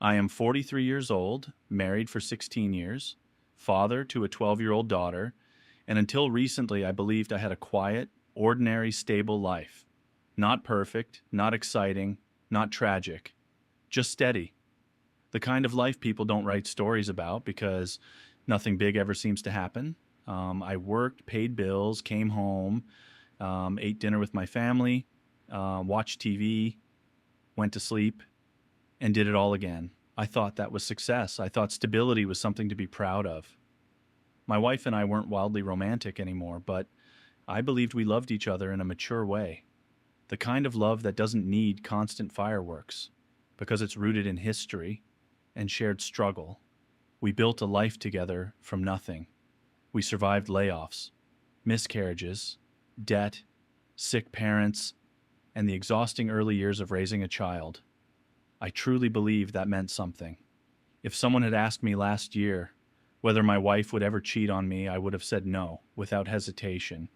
I am 43 years old, married for 16 years, father to a 12-year-old daughter, and until recently I believed I had a quiet, ordinary, stable life. Not perfect, not exciting, not tragic, just steady. The kind of life people don't write stories about because nothing big ever seems to happen. I worked, paid bills, came home, ate dinner with my family, watched TV, went to sleep, and did it all again. I thought that was success. I thought stability was something to be proud of. My wife and I weren't wildly romantic anymore, but I believed we loved each other in a mature way. The kind of love that doesn't need constant fireworks, because it's rooted in history and shared struggle. We built a life together from nothing. We survived layoffs, miscarriages, debt, sick parents, and the exhausting early years of raising a child. I truly believe that meant something. If someone had asked me last year whether my wife would ever cheat on me, I would have said no, without hesitation.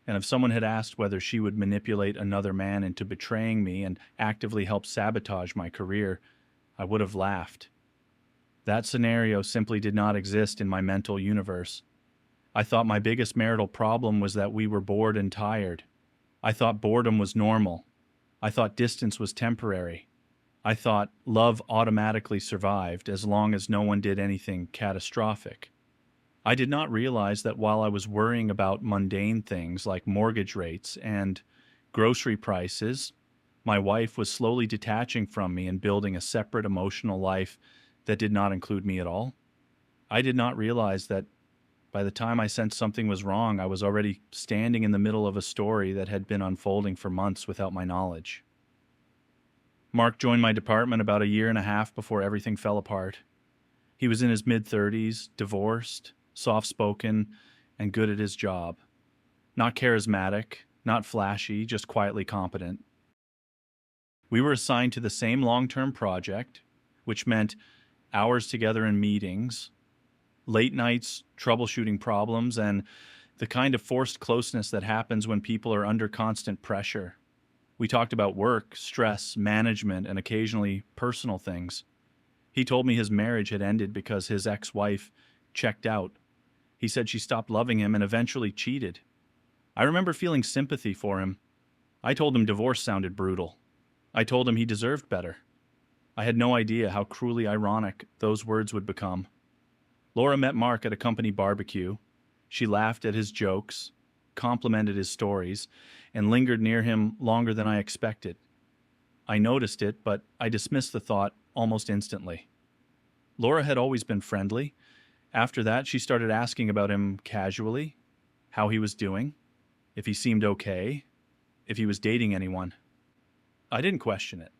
And if someone had asked whether she would manipulate another man into betraying me and actively help sabotage my career, I would have laughed. That scenario simply did not exist in my mental universe. I thought my biggest marital problem was that we were bored and tired. I thought boredom was normal. I thought distance was temporary. I thought love automatically survived as long as no one did anything catastrophic. I did not realize that while I was worrying about mundane things like mortgage rates and grocery prices, my wife was slowly detaching from me and building a separate emotional life that did not include me at all. I did not realize that by the time I sensed something was wrong, I was already standing in the middle of a story that had been unfolding for months without my knowledge. Mark joined my department about a year and a half before everything fell apart. He was in his mid-30s, divorced, soft-spoken, and good at his job. Not charismatic, not flashy, just quietly competent. We were assigned to the same long-term project, which meant hours together in meetings, late nights troubleshooting problems, and the kind of forced closeness that happens when people are under constant pressure. We talked about work, stress, management, and occasionally personal things. He told me his marriage had ended because his ex-wife checked out. He said she stopped loving him and eventually cheated. I remember feeling sympathy for him. I told him divorce sounded brutal. I told him he deserved better. I had no idea how cruelly ironic those words would become. Laura met Mark at a company barbecue. She laughed at his jokes, complimented his stories, and lingered near him longer than I expected. I noticed it, but I dismissed the thought almost instantly. Laura had always been friendly. After that, she started asking about him casually, how he was doing, if he seemed okay, if he was dating anyone. I didn't question it.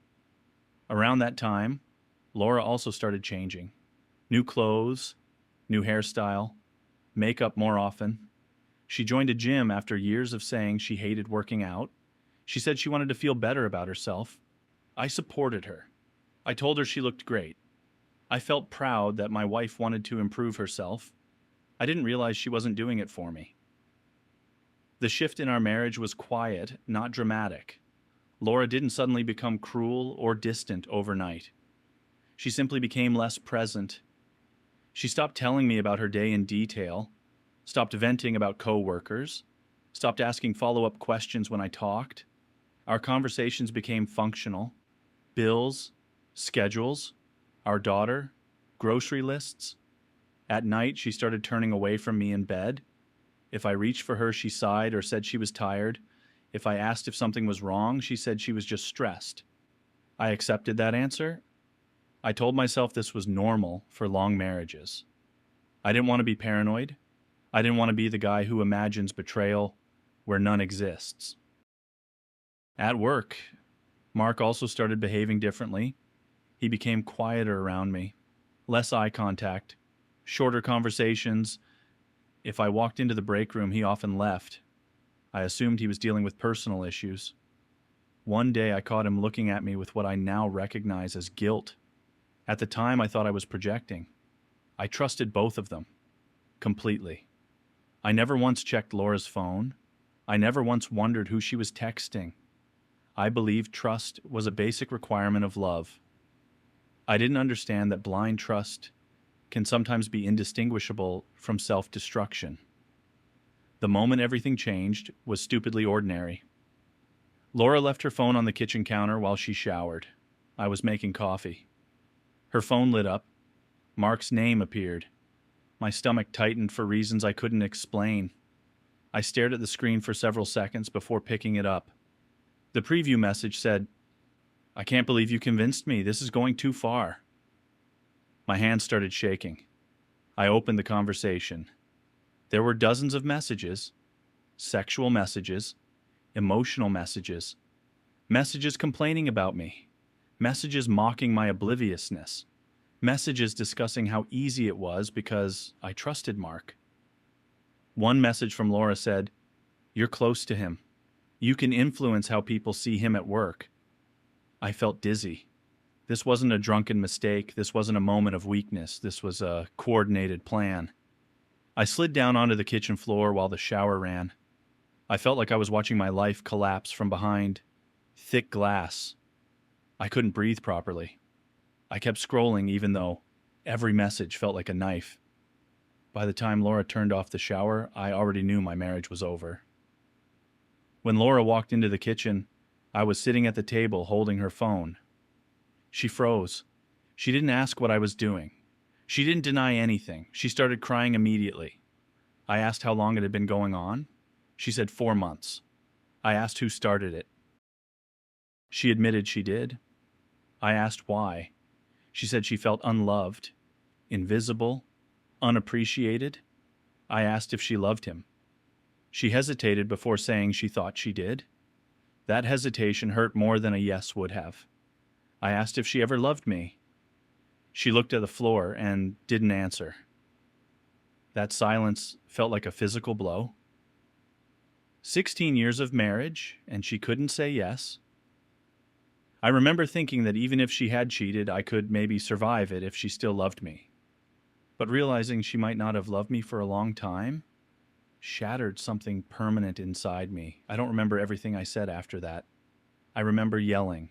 Around that time, Laura also started changing. New clothes, new hairstyle, makeup more often. She joined a gym after years of saying she hated working out. She said she wanted to feel better about herself. I supported her. I told her she looked great. I felt proud that my wife wanted to improve herself. I didn't realize she wasn't doing it for me. The shift in our marriage was quiet, not dramatic. Laura didn't suddenly become cruel or distant overnight. She simply became less present. She stopped telling me about her day in detail, stopped venting about coworkers, stopped asking follow-up questions when I talked. Our conversations became functional. Bills, schedules, our daughter, grocery lists. At night, she started turning away from me in bed. If I reached for her, she sighed or said she was tired. If I asked if something was wrong, she said she was just stressed. I accepted that answer. I told myself this was normal for long marriages. I didn't want to be paranoid. I didn't want to be the guy who imagines betrayal where none exists. At work, Mark also started behaving differently. He became quieter around me, less eye contact, shorter conversations. If I walked into the break room, he often left. I assumed he was dealing with personal issues. One day I caught him looking at me with what I now recognize as guilt. At the time, I thought I was projecting. I trusted both of them, completely. I never once checked Laura's phone. I never once wondered who she was texting. I believed trust was a basic requirement of love. I didn't understand that blind trust can sometimes be indistinguishable from self-destruction. The moment everything changed was stupidly ordinary. Laura left her phone on the kitchen counter while she showered. I was making coffee. Her phone lit up. Mark's name appeared. My stomach tightened for reasons I couldn't explain. I stared at the screen for several seconds before picking it up. The preview message said, "I can't believe you convinced me. This is going too far." My hands started shaking. I opened the conversation. There were dozens of messages, sexual messages, emotional messages, messages complaining about me, messages mocking my obliviousness, messages discussing how easy it was because I trusted Mark. One message from Laura said, "You're close to him. You can influence how people see him at work." I felt dizzy. This wasn't a drunken mistake. This wasn't a moment of weakness. This was a coordinated plan. I slid down onto the kitchen floor while the shower ran. I felt like I was watching my life collapse from behind thick glass. I couldn't breathe properly. I kept scrolling even though every message felt like a knife. By the time Laura turned off the shower, I already knew my marriage was over. When Laura walked into the kitchen, I was sitting at the table holding her phone. She froze. She didn't ask what I was doing. She didn't deny anything. She started crying immediately. I asked how long it had been going on. She said 4 months. I asked who started it. She admitted she did. I asked why. She said she felt unloved, invisible, unappreciated. I asked if she loved him. She hesitated before saying she thought she did. That hesitation hurt more than a yes would have. I asked if she ever loved me. She looked at the floor and didn't answer. That silence felt like a physical blow. 16 years of marriage, and she couldn't say yes. I remember thinking that even if she had cheated, I could maybe survive it if she still loved me. But realizing she might not have loved me for a long time shattered something permanent inside me. I don't remember everything I said after that. I remember yelling.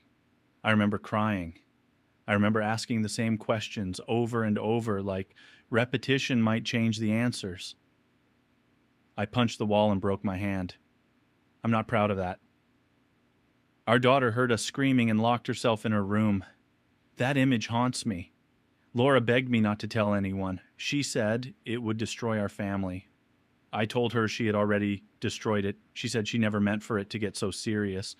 I remember crying. I remember asking the same questions over and over, like repetition might change the answers. I punched the wall and broke my hand. I'm not proud of that. Our daughter heard us screaming and locked herself in her room. That image haunts me. Laura begged me not to tell anyone. She said it would destroy our family. I told her she had already destroyed it. She said she never meant for it to get so serious.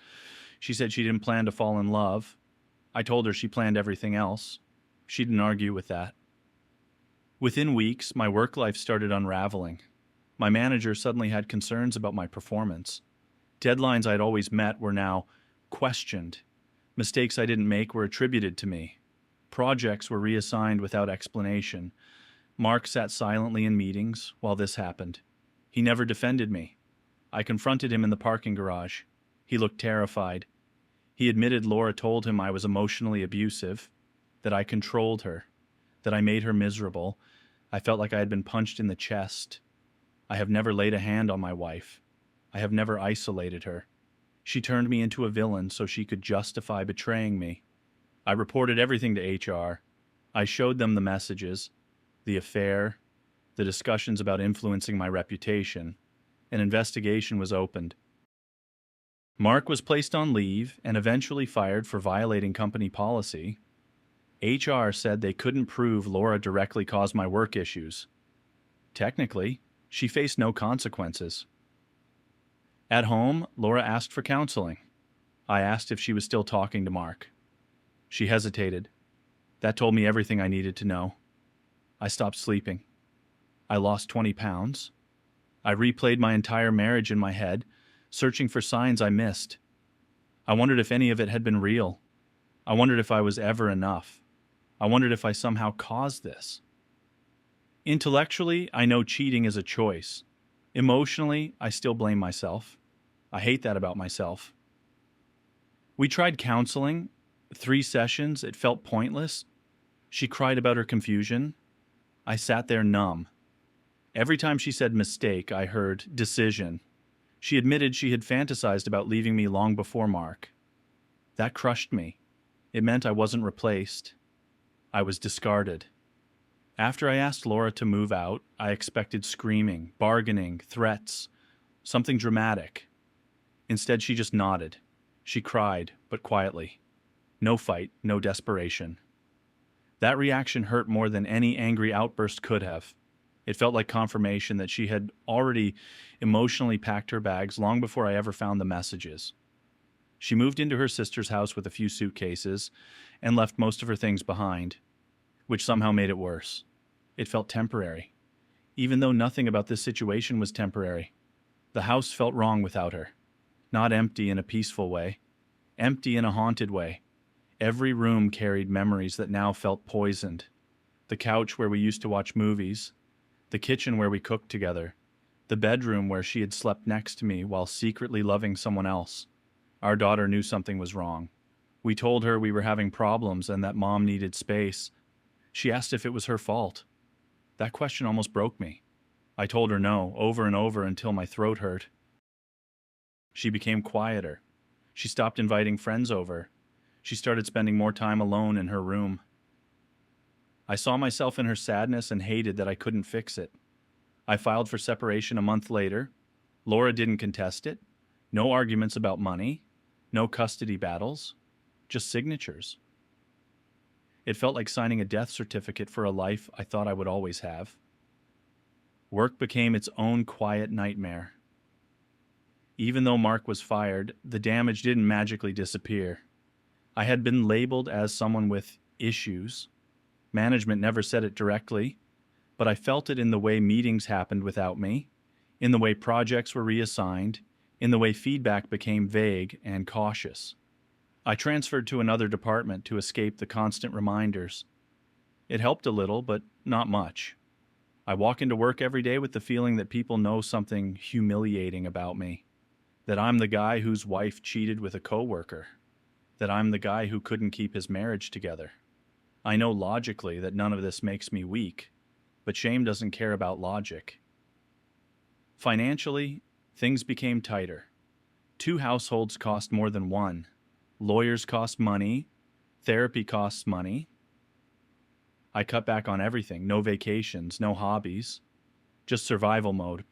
She said she didn't plan to fall in love. I told her she planned everything else. She didn't argue with that. Within weeks, my work life started unraveling. My manager suddenly had concerns about my performance. Deadlines I'd always met were now questioned. Mistakes I didn't make were attributed to me. Projects were reassigned without explanation. Mark sat silently in meetings while this happened. He never defended me. I confronted him in the parking garage. He looked terrified. He admitted Laura told him I was emotionally abusive, that I controlled her, that I made her miserable. I felt like I had been punched in the chest. I have never laid a hand on my wife. I have never isolated her. She turned me into a villain so she could justify betraying me. I reported everything to HR. I showed them the messages, the affair, the discussions about influencing my reputation. An investigation was opened. Mark was placed on leave and eventually fired for violating company policy. HR said they couldn't prove Laura directly caused my work issues. Technically, she faced no consequences. At home, Laura asked for counseling. I asked if she was still talking to Mark. She hesitated. That told me everything I needed to know. I stopped sleeping. I lost 20 pounds. I replayed my entire marriage in my head, searching for signs I missed. I wondered if any of it had been real. I wondered if I was ever enough. I wondered if I somehow caused this. Intellectually, I know cheating is a choice. Emotionally, I still blame myself. I hate that about myself. We tried counseling. 3 sessions, it felt pointless. She cried about her confusion. I sat there numb. Every time she said mistake, I heard decision. She admitted she had fantasized about leaving me long before Mark. That crushed me. It meant I wasn't replaced. I was discarded. After I asked Laura to move out, I expected screaming, bargaining, threats, something dramatic. Instead, she just nodded. She cried, but quietly. No fight, no desperation. That reaction hurt more than any angry outburst could have. It felt like confirmation that she had already emotionally packed her bags long before I ever found the messages. She moved into her sister's house with a few suitcases and left most of her things behind, which somehow made it worse. It felt temporary, even though nothing about this situation was temporary. The house felt wrong without her. Not empty in a peaceful way, empty in a haunted way. Every room carried memories that now felt poisoned. The couch where we used to watch movies, the kitchen where we cooked together, the bedroom where she had slept next to me while secretly loving someone else. Our daughter knew something was wrong. We told her we were having problems and that mom needed space. She asked if it was her fault. That question almost broke me. I told her no, over and over until my throat hurt. She became quieter. She stopped inviting friends over. She started spending more time alone in her room. I saw myself in her sadness and hated that I couldn't fix it. I filed for separation a month later. Laura didn't contest it. No arguments about money. No custody battles. Just signatures. It felt like signing a death certificate for a life I thought I would always have. Work became its own quiet nightmare. Even though Mark was fired, the damage didn't magically disappear. I had been labeled as someone with issues. Management never said it directly, but I felt it in the way meetings happened without me, in the way projects were reassigned, in the way feedback became vague and cautious. I transferred to another department to escape the constant reminders. It helped a little, but not much. I walk into work every day with the feeling that people know something humiliating about me. That I'm the guy whose wife cheated with a coworker. That I'm the guy who couldn't keep his marriage together. I know logically that none of this makes me weak, but shame doesn't care about logic. Financially, things became tighter. 2 households cost more than one. Lawyers cost money. Therapy costs money. I cut back on everything. No vacations, no hobbies. Just survival mode.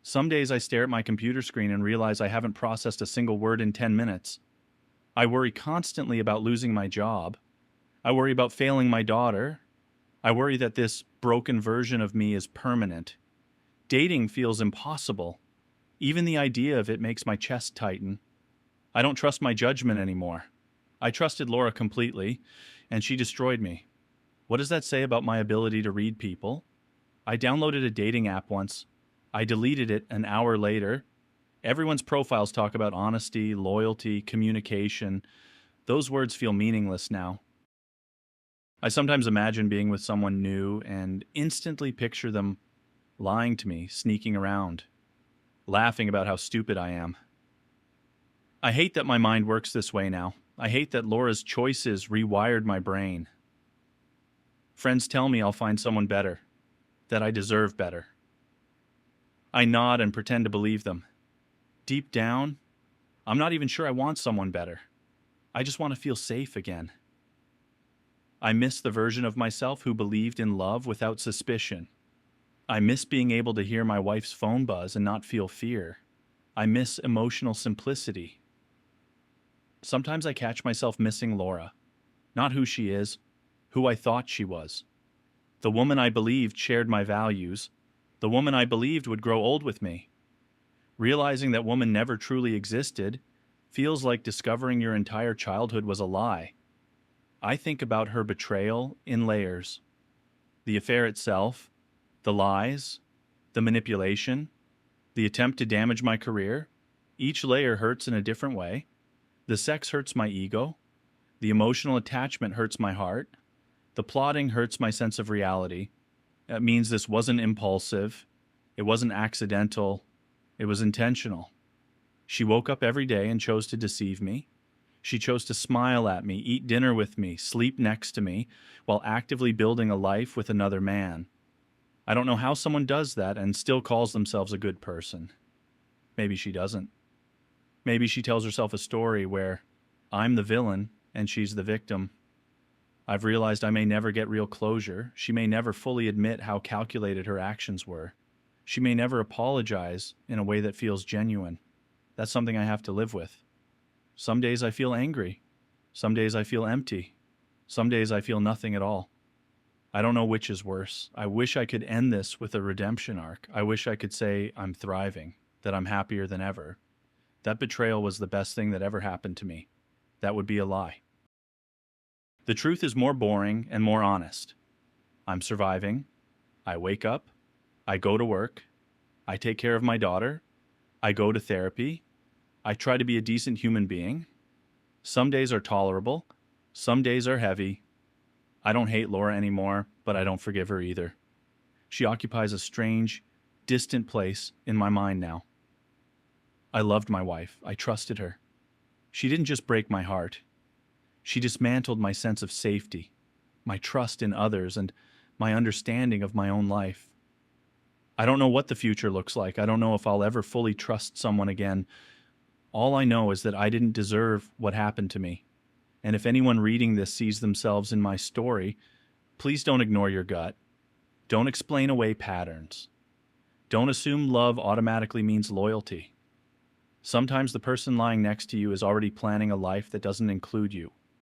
Some days I stare at my computer screen and realize I haven't processed a single word in 10 minutes. I worry constantly about losing my job. I worry about failing my daughter. I worry that this broken version of me is permanent. Dating feels impossible. Even the idea of it makes my chest tighten. I don't trust my judgment anymore. I trusted Laura completely, and she destroyed me. What does that say about my ability to read people? I downloaded a dating app once. I deleted it an hour later. Everyone's profiles talk about honesty, loyalty, communication. Those words feel meaningless now. I sometimes imagine being with someone new and instantly picture them lying to me, sneaking around, laughing about how stupid I am. I hate that my mind works this way now. I hate that Laura's choices rewired my brain. Friends tell me I'll find someone better, that I deserve better. I nod and pretend to believe them. Deep down, I'm not even sure I want someone better. I just want to feel safe again. I miss the version of myself who believed in love without suspicion. I miss being able to hear my wife's phone buzz and not feel fear. I miss emotional simplicity. Sometimes I catch myself missing Laura. Not who she is, who I thought she was. The woman I believed shared my values. The woman I believed would grow old with me. Realizing that woman never truly existed feels like discovering your entire childhood was a lie. I think about her betrayal in layers. The affair itself, the lies, the manipulation, the attempt to damage my career. Each layer hurts in a different way. The sex hurts my ego. The emotional attachment hurts my heart. The plotting hurts my sense of reality. That means this wasn't impulsive. It wasn't accidental. It was intentional. She woke up every day and chose to deceive me. She chose to smile at me, eat dinner with me, sleep next to me, while actively building a life with another man. I don't know how someone does that and still calls themselves a good person. Maybe she doesn't. Maybe she tells herself a story where I'm the villain and she's the victim. I've realized I may never get real closure. She may never fully admit how calculated her actions were. She may never apologize in a way that feels genuine. That's something I have to live with. Some days I feel angry. Some days I feel empty. Some days I feel nothing at all. I don't know which is worse. I wish I could end this with a redemption arc. I wish I could say I'm thriving, that I'm happier than ever. That betrayal was the best thing that ever happened to me. That would be a lie. The truth is more boring and more honest. I'm surviving. I wake up. I go to work. I take care of my daughter. I go to therapy. I try to be a decent human being. Some days are tolerable. Some days are heavy. I don't hate Laura anymore, but I don't forgive her either. She occupies a strange, distant place in my mind now. I loved my wife. I trusted her. She didn't just break my heart. She dismantled my sense of safety, my trust in others, and my understanding of my own life. I don't know what the future looks like. I don't know if I'll ever fully trust someone again. All I know is that I didn't deserve what happened to me. And if anyone reading this sees themselves in my story, please don't ignore your gut. Don't explain away patterns. Don't assume love automatically means loyalty. Sometimes the person lying next to you is already planning a life that doesn't include you.